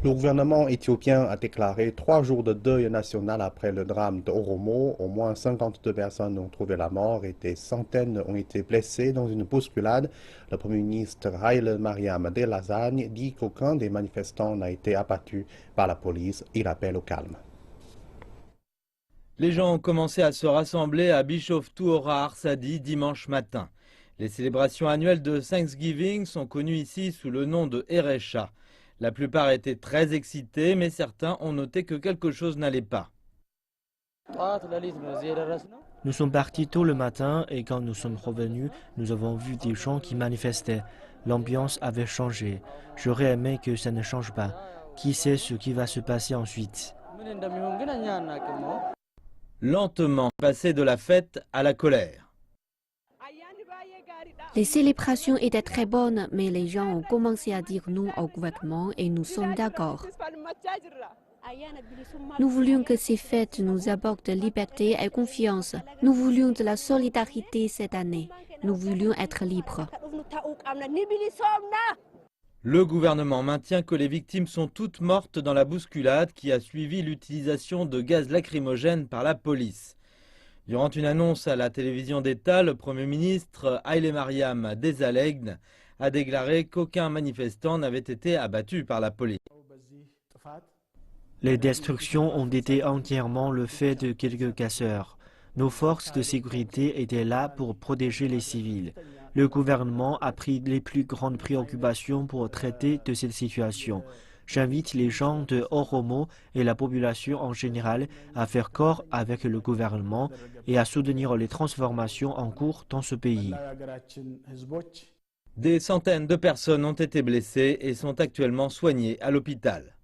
Le gouvernement éthiopien a déclaré 3 jours de deuil national après le drame de Oromo. Au moins 52 personnes ont trouvé la mort et des centaines ont été blessées dans une bousculade. Le Premier ministre Haile Mariam Delasagne dit qu'aucun des manifestants n'a été abattu par la police. Il appelle au calme. Les gens ont commencé à se rassembler à Bishoftu Ora Arsadi dimanche matin. Les célébrations annuelles de Thanksgiving sont connues ici sous le nom de Erecha. La plupart étaient très excités, mais certains ont noté que quelque chose n'allait pas. Nous sommes partis tôt le matin et quand nous sommes revenus, nous avons vu des gens qui manifestaient. L'ambiance avait changé. J'aurais aimé que ça ne change pas. Qui sait ce qui va se passer ensuite? Lentement, passer de la fête à la colère. Les célébrations étaient très bonnes, mais les gens ont commencé à dire non au gouvernement et nous sommes d'accord. Nous voulions que ces fêtes nous apportent liberté et confiance. Nous voulions de la solidarité cette année. Nous voulions être libres. Le gouvernement maintient que les victimes sont toutes mortes dans la bousculade qui a suivi l'utilisation de gaz lacrymogène par la police. Durant une annonce à la télévision d'État, le Premier ministre Haile Mariam Dessalegn a déclaré qu'aucun manifestant n'avait été abattu par la police. Les destructions ont été entièrement le fait de quelques casseurs. Nos forces de sécurité étaient là pour protéger les civils. Le gouvernement a pris les plus grandes préoccupations pour traiter de cette situation. J'invite les gens de Oromo et la population en général à faire corps avec le gouvernement et à soutenir les transformations en cours dans ce pays. Des centaines de personnes ont été blessées et sont actuellement soignées à l'hôpital.